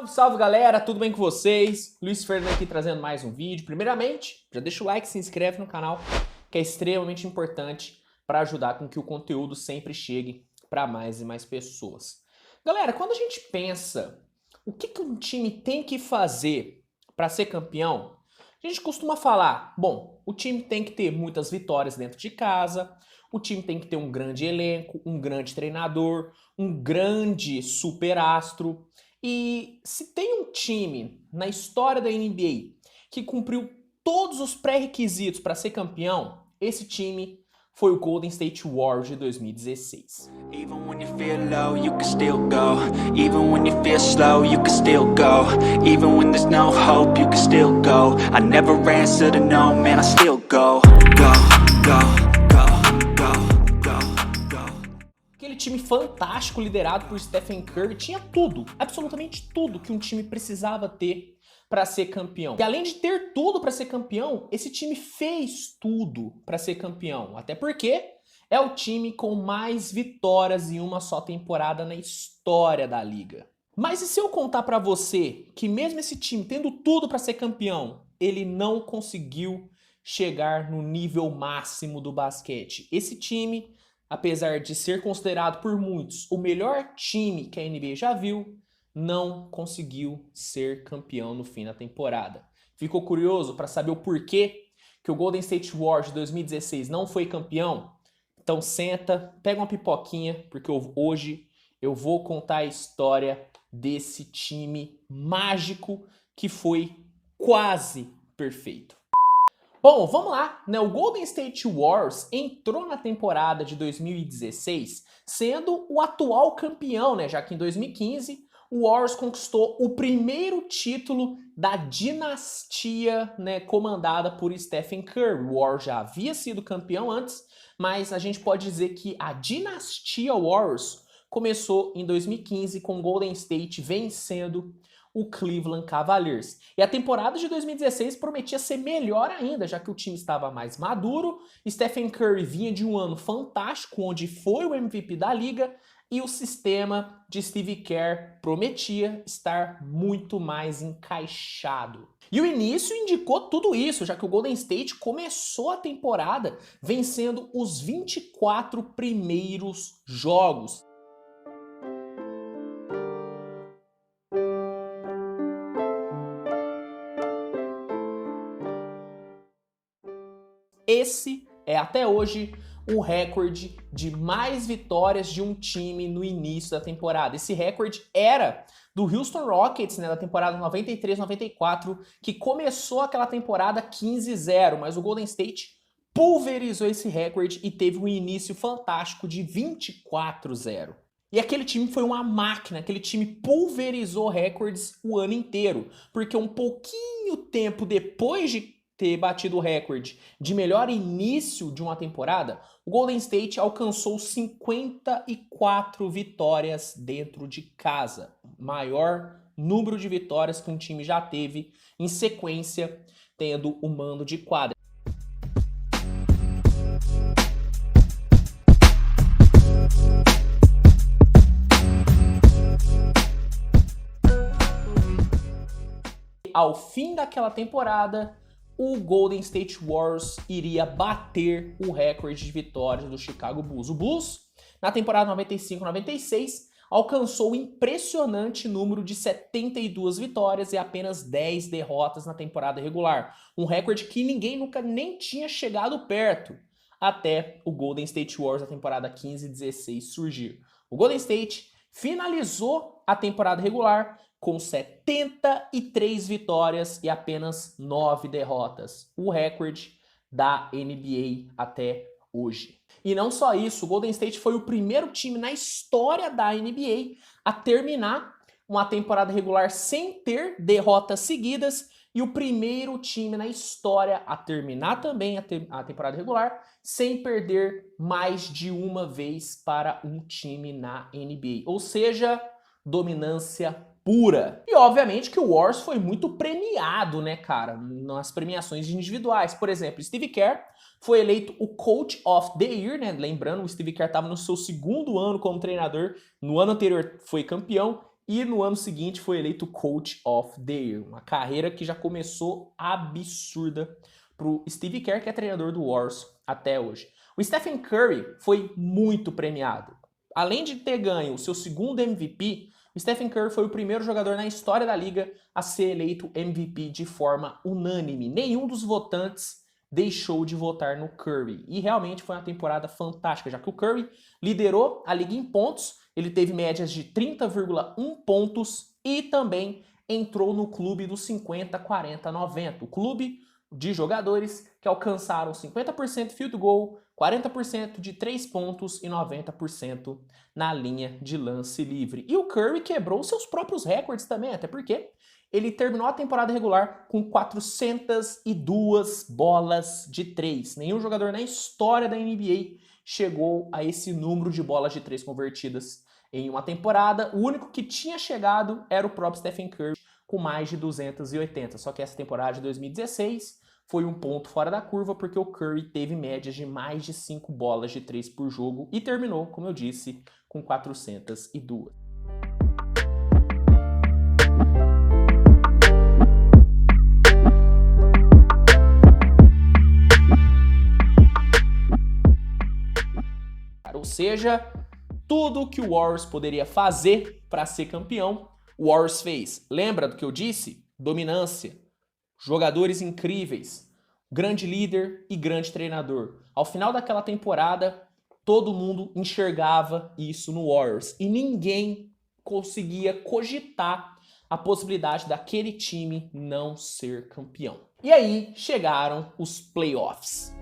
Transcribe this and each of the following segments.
Salve, salve galera, tudo bem com vocês? Luiz Fernando aqui trazendo mais um vídeo. Primeiramente, já deixa o like, se inscreve no canal, que é extremamente importante para ajudar com que o conteúdo sempre chegue para mais e mais pessoas. Galera, quando a gente pensa o que um time tem que fazer para ser campeão, a gente costuma falar, bom, o time tem que ter muitas vitórias dentro de casa, o time tem que ter um grande elenco, um grande treinador, um grande superastro. E se tem um time na história da NBA que cumpriu todos os pré-requisitos para ser campeão, esse time foi o Golden State Warriors de 2016. Even when you feel low, you can still go. Even when you feel slow, you can still go. Even when there's no hope, you can still go. I never answer to no, man, I still go. Go, go, go, go, go, go. Aquele time fantástico liderado por Stephen Curry tinha tudo, absolutamente tudo que um time precisava ter para ser campeão. E além de ter tudo para ser campeão, esse time fez tudo para ser campeão. Até porque é o time com mais vitórias em uma só temporada na história da liga. Mas e se eu contar para você que mesmo esse time tendo tudo para ser campeão, ele não conseguiu chegar no nível máximo do basquete? Esse time, apesar de ser considerado por muitos o melhor time que a NBA já viu, não conseguiu ser campeão no fim da temporada. Ficou curioso para saber o porquê que o Golden State Warriors de 2016 não foi campeão? Então senta, pega uma pipoquinha, porque hoje eu vou contar a história desse time mágico que foi quase perfeito. Bom, vamos lá, né? O Golden State Warriors entrou na temporada de 2016 sendo o atual campeão, né? Já que em 2015 o Warriors conquistou o primeiro título da dinastia, né, comandada por Stephen Curry. O Warriors já havia sido campeão antes, mas a gente pode dizer que a dinastia Warriors começou em 2015 com o Golden State vencendo o Cleveland Cavaliers. E a temporada de 2016 prometia ser melhor ainda, já que o time estava mais maduro, Stephen Curry vinha de um ano fantástico, onde foi o MVP da liga, e o sistema de Steve Kerr prometia estar muito mais encaixado. E o início indicou tudo isso, já que o Golden State começou a temporada vencendo os 24 primeiros jogos. Esse é até hoje o recorde de mais vitórias de um time no início da temporada. Esse recorde era do Houston Rockets, né, da temporada 93-94, que começou aquela temporada 15-0, mas o Golden State pulverizou esse recorde e teve um início fantástico de 24-0. E aquele time foi uma máquina, aquele time pulverizou recordes o ano inteiro, porque um pouquinho tempo depois de ter batido o recorde de melhor início de uma temporada, o Golden State alcançou 54 vitórias dentro de casa. Maior número de vitórias que um time já teve em sequência, tendo o mando de quadra. Ao fim daquela temporada, o Golden State Warriors iria bater o recorde de vitórias do Chicago Bulls. O Bulls, na temporada 95-96, alcançou o impressionante número de 72 vitórias e apenas 10 derrotas na temporada regular. Um recorde que ninguém nunca nem tinha chegado perto, até o Golden State Warriors na temporada 15-16 surgir. O Golden State finalizou a temporada regular com 73 vitórias e apenas 9 derrotas. O recorde da NBA até hoje. E não só isso, o Golden State foi o primeiro time na história da NBA a terminar uma temporada regular sem ter derrotas seguidas e o primeiro time na história a terminar também a temporada regular sem perder mais de uma vez para um time na NBA. Ou seja, dominância pura. E obviamente que o Warriors foi muito premiado, né, cara, nas premiações individuais. Por exemplo, Steve Kerr foi eleito o Coach of the Year, né? Lembrando, o Steve Kerr estava no seu segundo ano como treinador, no ano anterior foi campeão, e no ano seguinte foi eleito Coach of the Year. Uma carreira que já começou absurda pro Steve Kerr, que é treinador do Warriors até hoje. O Stephen Curry foi muito premiado. Além de ter ganho o seu segundo MVP, o Stephen Curry foi o primeiro jogador na história da liga a ser eleito MVP de forma unânime. Nenhum dos votantes deixou de votar no Curry. E realmente foi uma temporada fantástica, já que o Curry liderou a liga em pontos, ele teve médias de 30,1 pontos e também entrou no clube dos 50, 40, 90. O clube de jogadores que alcançaram 50% field goal, 40% de 3 pontos e 90% na linha de lance livre. E o Curry quebrou seus próprios recordes também, até porque ele terminou a temporada regular com 402 bolas de 3. Nenhum jogador na história da NBA chegou a esse número de bolas de 3 convertidas em uma temporada. O único que tinha chegado era o próprio Stephen Curry, com mais de 280. Só que essa temporada de 2016 foi um ponto fora da curva, porque o Curry teve médias de mais de 5 bolas de 3 por jogo e terminou, como eu disse, com 402. Ou seja, tudo que o Warriors poderia fazer para ser campeão, o Warriors fez. Lembra do que eu disse? Dominância, jogadores incríveis, grande líder e grande treinador. Ao final daquela temporada, todo mundo enxergava isso no Warriors e ninguém conseguia cogitar a possibilidade daquele time não ser campeão. E aí chegaram os playoffs.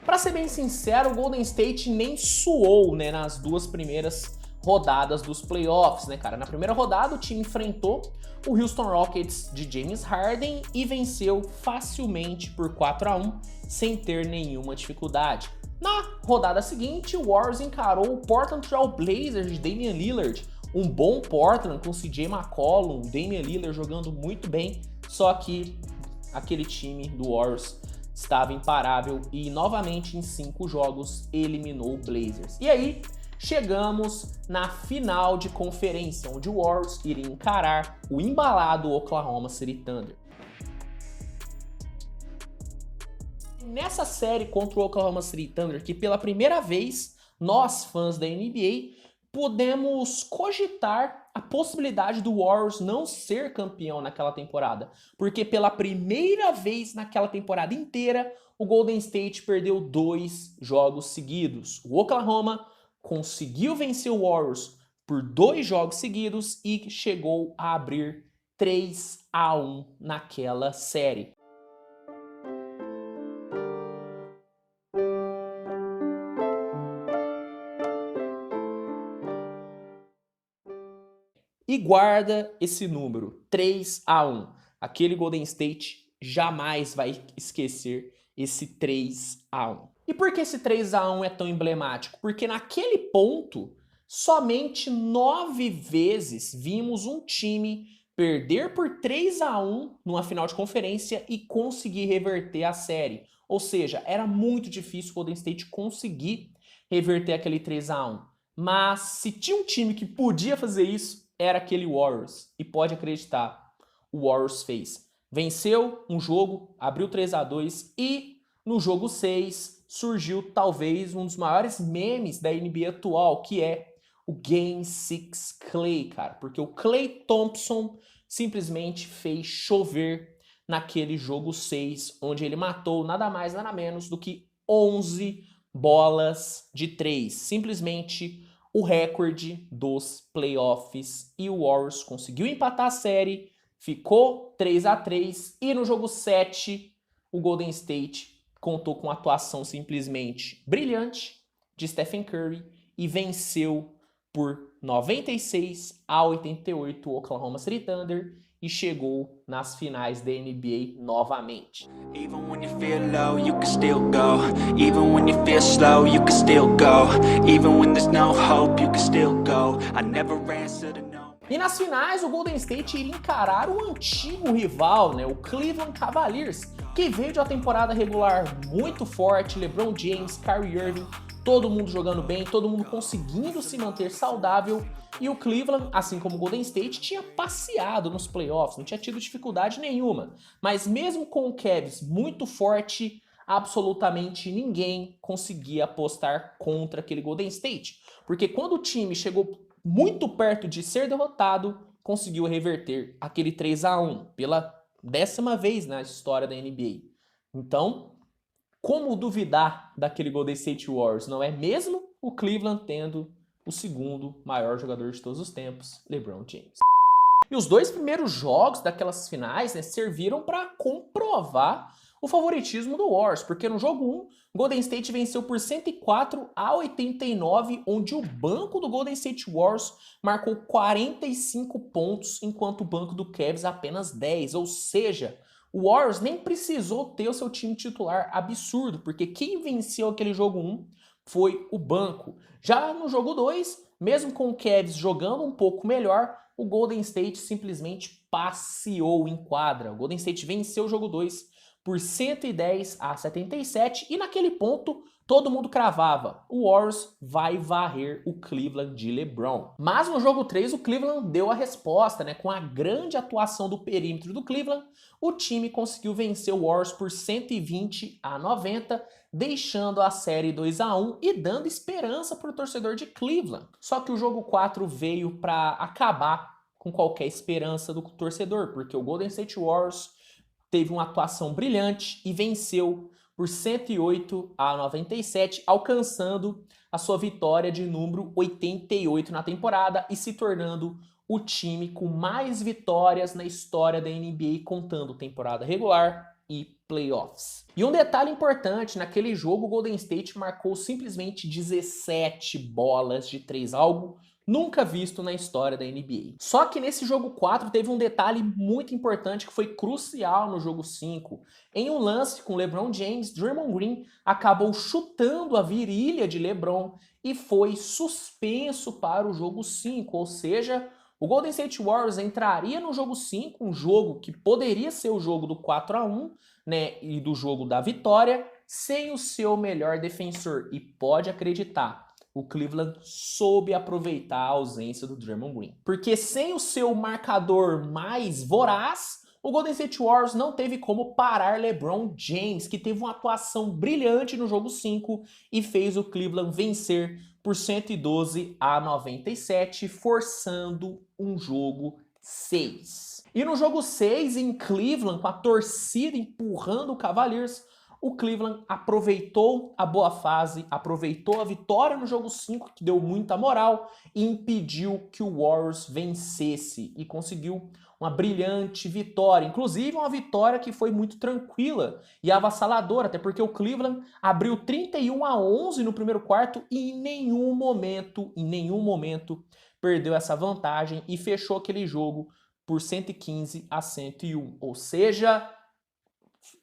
Pra ser bem sincero, o Golden State nem suou, né, nas duas primeiras rodadas dos playoffs, né, cara? Na primeira rodada, o time enfrentou o Houston Rockets de James Harden e venceu facilmente por 4-1, sem ter nenhuma dificuldade. Na rodada seguinte, o Warriors encarou o Portland Trail Blazers de Damian Lillard, um bom Portland com CJ McCollum, Damian Lillard jogando muito bem, só que aquele time do Warriors estava imparável e novamente em 5 jogos eliminou o Blazers. E aí chegamos na final de conferência, onde o Warriors iria encarar o embalado Oklahoma City Thunder. Nessa série contra o Oklahoma City Thunder, que pela primeira vez nós, fãs da NBA, podemos cogitar a possibilidade do Warriors não ser campeão naquela temporada, porque pela primeira vez naquela temporada inteira, o Golden State perdeu 2 jogos seguidos. O Oklahoma conseguiu vencer o Warriors por 2 jogos seguidos e chegou a abrir 3-1 naquela série. E guarda esse número, 3-1. Aquele Golden State jamais vai esquecer esse 3-1. E por que esse 3-1 é tão emblemático? Porque naquele ponto, somente 9 vezes vimos um time perder por 3-1 numa final de conferência e conseguir reverter a série. Ou seja, era muito difícil o Golden State conseguir reverter aquele 3-1. Mas se tinha um time que podia fazer isso, era aquele Warriors. E pode acreditar, o Warriors fez. Venceu um jogo, abriu 3-2 e no jogo 6 surgiu talvez um dos maiores memes da NBA atual, que é o Game 6 Klay, cara. Porque o Klay Thompson simplesmente fez chover naquele jogo 6, onde ele matou nada mais, nada menos do que 11 bolas de 3. Simplesmente o recorde dos playoffs, e o Warriors conseguiu empatar a série, ficou 3-3 e no jogo 7 o Golden State contou com uma atuação simplesmente brilhante de Stephen Curry e venceu por 96-88 o Oklahoma City Thunder e chegou nas finais da NBA novamente. Even when you feel low, you can still go. Even when you feel slow, you can still go. Even when there's no hope, you can still go. I never answer to no. E nas finais, o Golden State iria encarar o antigo rival, né, o Cleveland Cavaliers, que veio de uma temporada regular muito forte, LeBron James, Kyrie Irving, todo mundo jogando bem, todo mundo conseguindo se manter saudável, e o Cleveland, assim como o Golden State, tinha passeado nos playoffs, não tinha tido dificuldade nenhuma. Mas mesmo com o Cavs muito forte, absolutamente ninguém conseguia apostar contra aquele Golden State. Porque quando o time chegou muito perto de ser derrotado, conseguiu reverter aquele 3-1 pela 10ª vez na história da NBA. Então, como duvidar daquele Golden State Warriors, não é mesmo? O Cleveland tendo o segundo maior jogador de todos os tempos, LeBron James. E os 2 primeiros jogos daquelas finais, né, serviram para comprovar o favoritismo do Warriors, porque no jogo 1, Golden State venceu por 104-89, onde o banco do Golden State Warriors marcou 45 pontos, enquanto o banco do Cavs apenas 10, ou seja, o Warriors nem precisou ter o seu time titular absurdo, porque quem venceu aquele jogo 1 foi o banco. Já no jogo 2, mesmo com o Cavs jogando um pouco melhor, o Golden State simplesmente passeou em quadra. O Golden State venceu o jogo 2 por 110-77 e naquele ponto todo mundo cravava: o Warriors vai varrer o Cleveland de LeBron. Mas no jogo 3 o Cleveland deu a resposta, né? Com a grande atuação do perímetro do Cleveland, o time conseguiu vencer o Warriors por 120-90, deixando a série 2-1 e dando esperança para o torcedor de Cleveland. Só que o jogo 4 veio para acabar com qualquer esperança do torcedor, porque o Golden State Warriors teve uma atuação brilhante e venceu por 108-97, alcançando a sua vitória de número 88 na temporada e se tornando o time com mais vitórias na história da NBA, contando temporada regular e playoffs. E um detalhe importante, naquele jogo o Golden State marcou simplesmente 17 bolas de 3, algo nunca visto na história da NBA. Só que nesse jogo 4 teve um detalhe muito importante que foi crucial no jogo 5. Em um lance com LeBron James, Draymond Green acabou chutando a virilha de LeBron e foi suspenso para o jogo 5, ou seja, o Golden State Warriors entraria no jogo 5, um jogo que poderia ser o jogo do 4-1, né, e do jogo da vitória, sem o seu melhor defensor. E pode acreditar, o Cleveland soube aproveitar a ausência do Draymond Green. Porque sem o seu marcador mais voraz, o Golden State Warriors não teve como parar LeBron James, que teve uma atuação brilhante no jogo 5 e fez o Cleveland vencer por 112-97, forçando um jogo 6. E no jogo 6, em Cleveland, com a torcida empurrando o Cavaliers, o Cleveland aproveitou a boa fase, aproveitou a vitória no jogo 5, que deu muita moral, e impediu que o Warriors vencesse e conseguiu uma brilhante vitória. Inclusive uma vitória que foi muito tranquila e avassaladora, até porque o Cleveland abriu 31-11 no primeiro quarto e em nenhum momento perdeu essa vantagem e fechou aquele jogo por 115-101. Ou seja,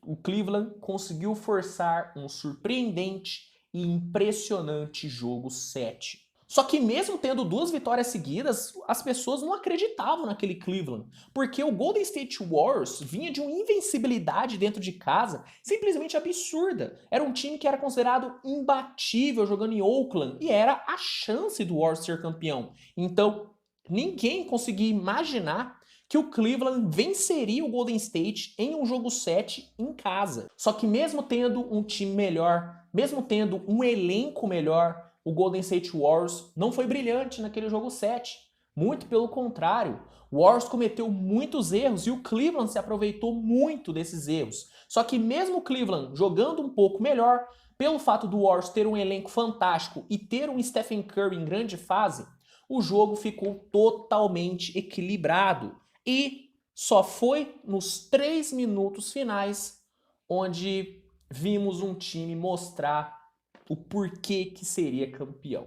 o Cleveland conseguiu forçar um surpreendente e impressionante jogo 7. Só que mesmo tendo 2 vitórias seguidas, as pessoas não acreditavam naquele Cleveland, porque o Golden State Warriors vinha de uma invencibilidade dentro de casa simplesmente absurda. Era um time que era considerado imbatível jogando em Oakland e era a chance do Warriors ser campeão. Então, ninguém conseguia imaginar que o Cleveland venceria o Golden State em um jogo 7 em casa. Só que mesmo tendo um time melhor, mesmo tendo um elenco melhor, o Golden State Warriors não foi brilhante naquele jogo 7. Muito pelo contrário, o Warriors cometeu muitos erros e o Cleveland se aproveitou muito desses erros. Só que mesmo o Cleveland jogando um pouco melhor, pelo fato do Warriors ter um elenco fantástico e ter um Stephen Curry em grande fase, o jogo ficou totalmente equilibrado. E só foi nos 3 minutos finais onde vimos um time mostrar o porquê que seria campeão.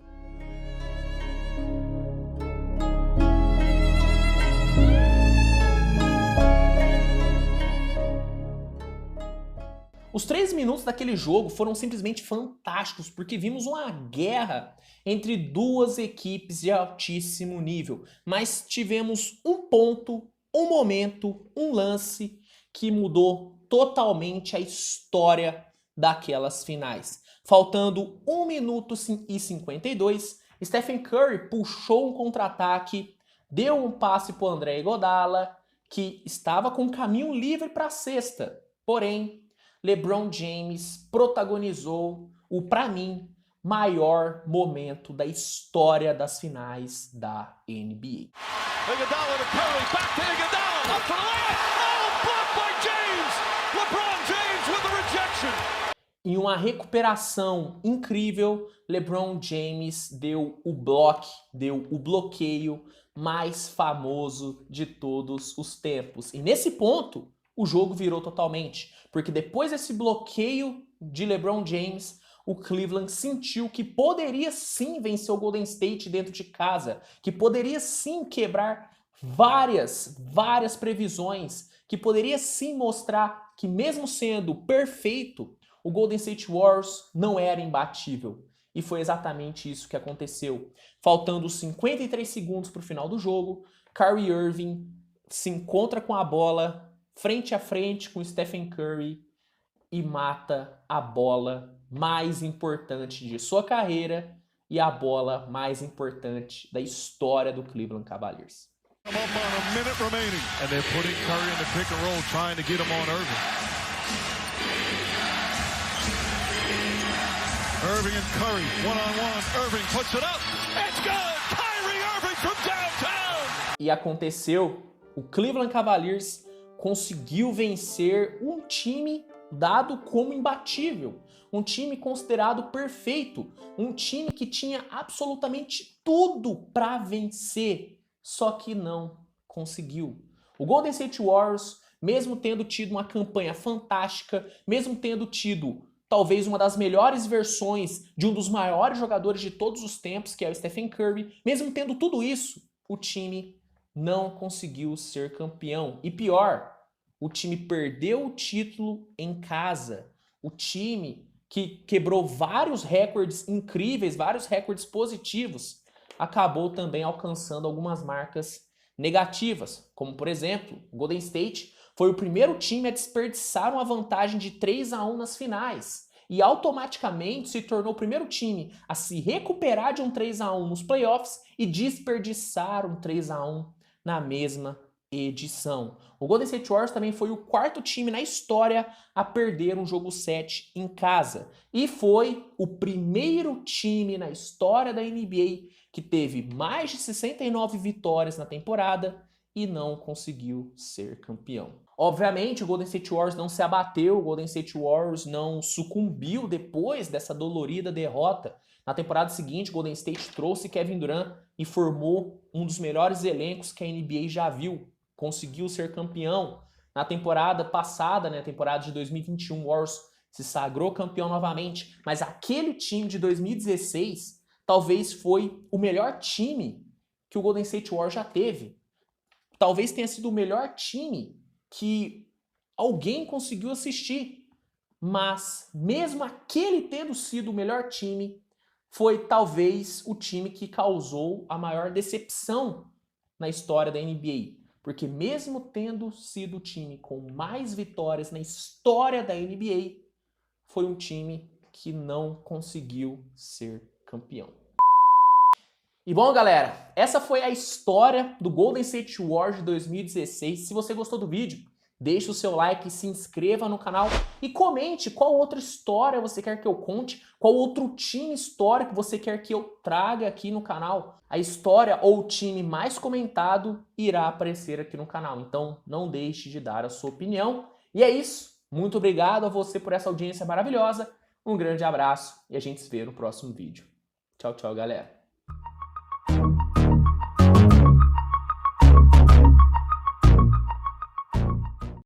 Os 3 minutos daquele jogo foram simplesmente fantásticos, porque vimos uma guerra entre duas equipes de altíssimo nível. Mas tivemos um ponto, um momento, um lance que mudou totalmente a história daquelas finais. Faltando 1 minuto e 52, Stephen Curry puxou um contra-ataque, deu um passe para o André Iguodala, que estava com o caminho livre para a cesta. Porém, LeBron James protagonizou o, para mim, maior momento da história das finais da NBA. Iguodala to Curry, back to Iguodala, up for the layup. Oh, blocked by James. LeBron James with the rejection. Em uma recuperação incrível, LeBron James deu o bloco, deu o bloqueio mais famoso de todos os tempos. E nesse ponto, o jogo virou totalmente, porque depois desse bloqueio de LeBron James, o Cleveland sentiu que poderia sim vencer o Golden State dentro de casa, que poderia sim quebrar várias previsões, que poderia sim mostrar que mesmo sendo perfeito, o Golden State Warriors não era imbatível. E foi exatamente isso que aconteceu. Faltando 53 segundos para o final do jogo, Kyrie Irving se encontra com a bola frente a frente com Stephen Curry e mata a bola mais importante de sua carreira e a bola mais importante da história do Cleveland Cavaliers. Irving and Curry, one-on-one. Irving puts it up. It's good. Kyrie Irving from downtown. E aconteceu. O Cleveland Cavaliers conseguiu vencer um time dado como imbatível. Um time considerado perfeito. Um time que tinha absolutamente tudo para vencer. Só que não conseguiu. O Golden State Warriors, mesmo tendo tido uma campanha fantástica, mesmo tendo tido talvez uma das melhores versões de um dos maiores jogadores de todos os tempos, que é o Stephen Curry, mesmo tendo tudo isso, o time não conseguiu ser campeão. E pior, o time perdeu o título em casa. O time que quebrou vários recordes incríveis, vários recordes positivos, acabou também alcançando algumas marcas negativas, como por exemplo, o Golden State foi o primeiro time a desperdiçar uma vantagem de 3-1 nas finais e automaticamente se tornou o primeiro time a se recuperar de um 3-1 nos playoffs e desperdiçar um 3-1 na mesma edição. O Golden State Warriors também foi o 4º time na história a perder um jogo 7 em casa e foi o primeiro time na história da NBA que teve mais de 69 vitórias na temporada e não conseguiu ser campeão. Obviamente, o Golden State Warriors não se abateu, o Golden State Warriors não sucumbiu depois dessa dolorida derrota. Na temporada seguinte, o Golden State trouxe Kevin Durant e formou um dos melhores elencos que a NBA já viu. Conseguiu ser campeão. Na temporada passada, na temporada de 2021, o Warriors se sagrou campeão novamente. Mas aquele time de 2016 talvez foi o melhor time que o Golden State Warriors já teve. Talvez tenha sido o melhor time que alguém conseguiu assistir. Mas, mesmo aquele tendo sido o melhor time, foi talvez o time que causou a maior decepção na história da NBA. Porque mesmo tendo sido o time com mais vitórias na história da NBA, foi um time que não conseguiu ser campeão. E bom, galera, essa foi a história do Golden State Warriors de 2016. Se você gostou do vídeo, deixe o seu like, se inscreva no canal e comente qual outra história você quer que eu conte, qual outro time histórico você quer que eu traga aqui no canal. A história ou o time mais comentado irá aparecer aqui no canal, então não deixe de dar a sua opinião. E é isso, muito obrigado a você por essa audiência maravilhosa, um grande abraço e a gente se vê no próximo vídeo. Tchau, tchau, galera.